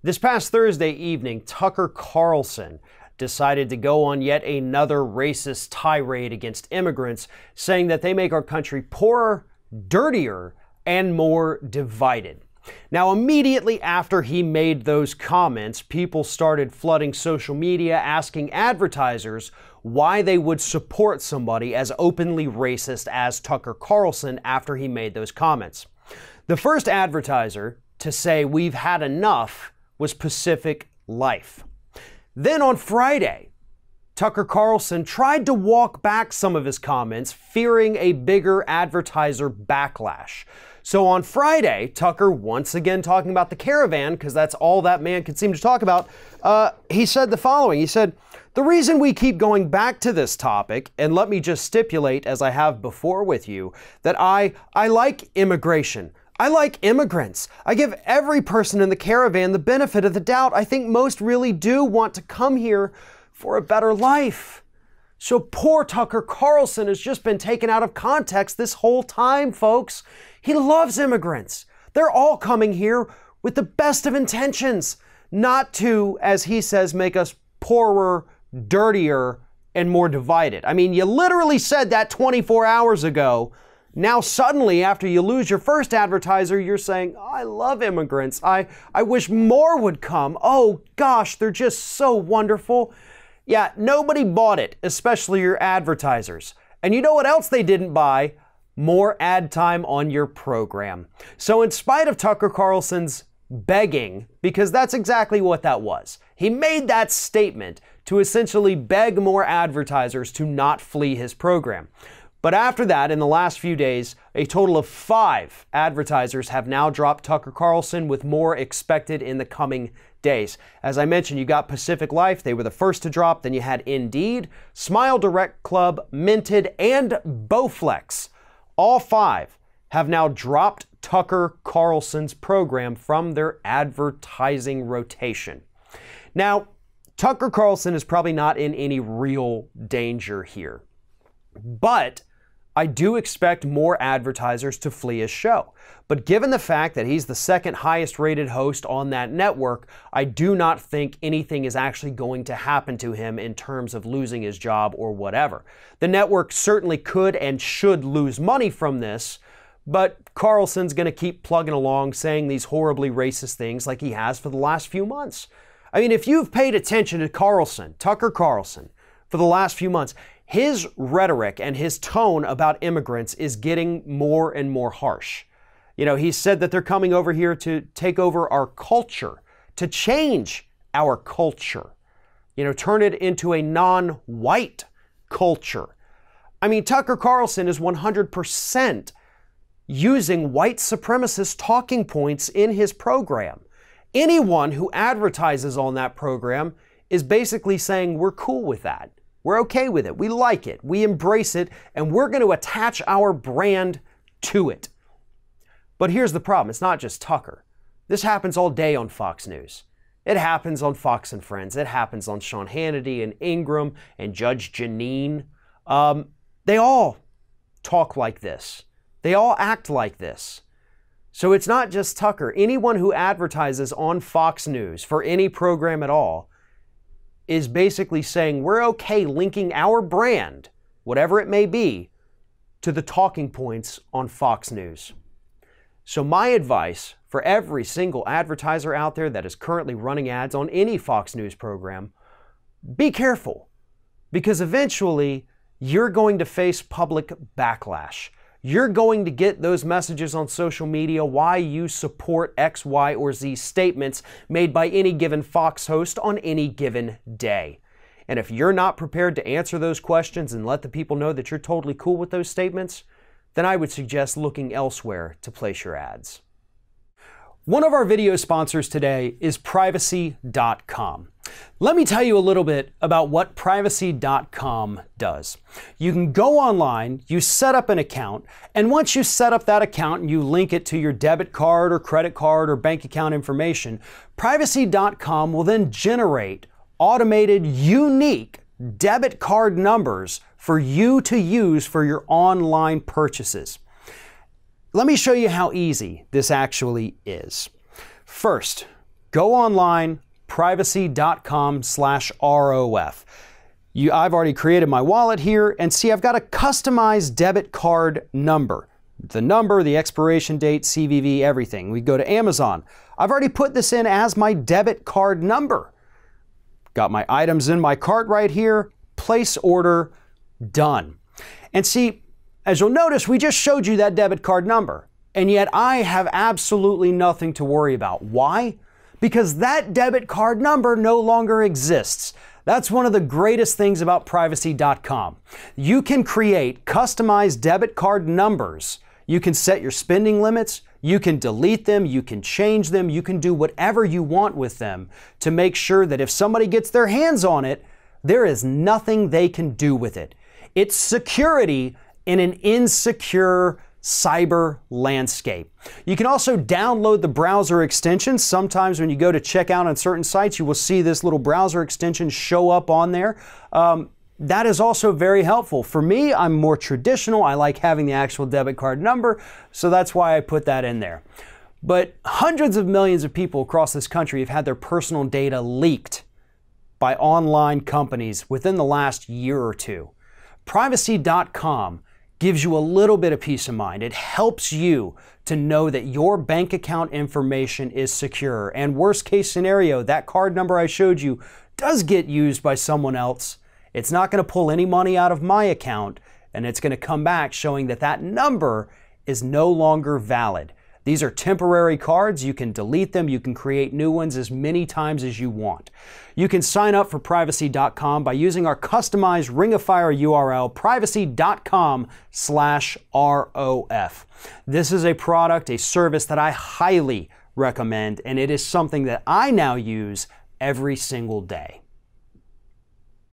This past Thursday evening, Tucker Carlson decided to go on yet another racist tirade against immigrants, saying that they make our country poorer, dirtier, and more divided. Now, immediately after he made those comments, people started flooding social media asking advertisers why they would support somebody as openly racist as Tucker Carlson after he made those comments. The first advertiser to say we've had enough was Pacific Life. Then on Friday, Tucker Carlson tried to walk back some of his comments, fearing a bigger advertiser backlash. So on Friday, Tucker, once again talking about the caravan, because that's all that man could seem to talk about, he said the following. He said, "The reason we keep going back to this topic, and let me just stipulate, as I have before with you, that I like immigration. I like immigrants. I give every person in the caravan the benefit of the doubt. I think most really do want to come here for a better life." So poor Tucker Carlson has just been taken out of context this whole time, folks. He loves immigrants. They're all coming here with the best of intentions, not to, as he says, make us poorer, dirtier, and more divided. I mean, you literally said that 24 hours ago. Now suddenly, after you lose your first advertiser, you're saying, "Oh, I love immigrants. I wish more would come. Oh gosh, they're just so wonderful." Yeah, nobody bought it, especially your advertisers. And you know what else they didn't buy? More ad time on your program. So in spite of Tucker Carlson's begging, because that's exactly what that was, he made that statement to essentially beg more advertisers to not flee his program. But after that, in the last few days, a total of 5 advertisers have now dropped Tucker Carlson, with more expected in the coming days. As I mentioned, you got Pacific Life. They were the first to drop. Then you had Indeed, Smile Direct Club, Minted, and Bowflex. All 5 have now dropped Tucker Carlson's program from their advertising rotation. Now, Tucker Carlson is probably not in any real danger here, but I do expect more advertisers to flee his show. But given the fact that he's the second highest rated host on that network, I do not think anything is actually going to happen to him in terms of losing his job or whatever. The network certainly could and should lose money from this, but Carlson's going to keep plugging along saying these horribly racist things like he has for the last few months. I mean, if you've paid attention to Tucker Carlson, for the last few months, his rhetoric and his tone about immigrants is getting more and more harsh. You know, he said that they're coming over here to take over our culture, to change our culture, you know, turn it into a non-white culture. I mean, Tucker Carlson is 100% using white supremacist talking points in his program. Anyone who advertises on that program is basically saying we're cool with that. We're okay with it. We like it. We embrace it, and we're going to attach our brand to it. But here's the problem. It's not just Tucker. This happens all day on Fox News. It happens on Fox and Friends. It happens on Sean Hannity and Ingram and Judge Jeanine. They all talk like this. They all act like this. So it's not just Tucker. Anyone who advertises on Fox News for any program at all is basically saying we're okay linking our brand, whatever it may be, to the talking points on Fox News. So my advice for every single advertiser out there that is currently running ads on any Fox News program, be careful, because eventually you're going to face public backlash. You're going to get those messages on social media why you support X, Y, or Z statements made by any given Fox host on any given day. And if you're not prepared to answer those questions and let the people know that you're totally cool with those statements, then I would suggest looking elsewhere to place your ads. One of our video sponsors today is Privacy.com. Let me tell you a little bit about what Privacy.com does. You can go online, you set up an account, and once you set up that account and you link it to your debit card or credit card or bank account information, Privacy.com will then generate automated, unique debit card numbers for you to use for your online purchases. Let me show you how easy this actually is. First, Go online, privacy.com/ROF. I've already created my wallet here, and see I've got a customized debit card number. The number, the expiration date, CVV, everything. We go to Amazon. I've already put this in as my debit card number. Got my items in my cart right here. Place order, done. And see, as you'll notice, we just showed you that debit card number, and yet I have absolutely nothing to worry about. Why? Because that debit card number no longer exists. That's one of the greatest things about privacy.com. You can create customized debit card numbers. You can set your spending limits, you can delete them, you can change them, you can do whatever you want with them to make sure that if somebody gets their hands on it, there is nothing they can do with it. It's security in an insecure cyber landscape. You can also download the browser extension. Sometimes when you go to check out on certain sites, you will see this little browser extension show up on there. That is also very helpful. For me, I'm more traditional. I like having the actual debit card number, so that's why I put that in there. But hundreds of millions of people across this country have had their personal data leaked by online companies within the last year or two. Privacy.com gives you a little bit of peace of mind. It helps you to know that your bank account information is secure. And worst case scenario, that card number I showed you does get used by someone else. It's not going to pull any money out of my account, and it's going to come back showing that that number is no longer valid. These are temporary cards. You can delete them. You can create new ones as many times as you want. You can sign up for privacy.com by using our customized Ring of Fire URL, privacy.com/ROF. This is a product, a service that I highly recommend, and it is something that I now use every single day.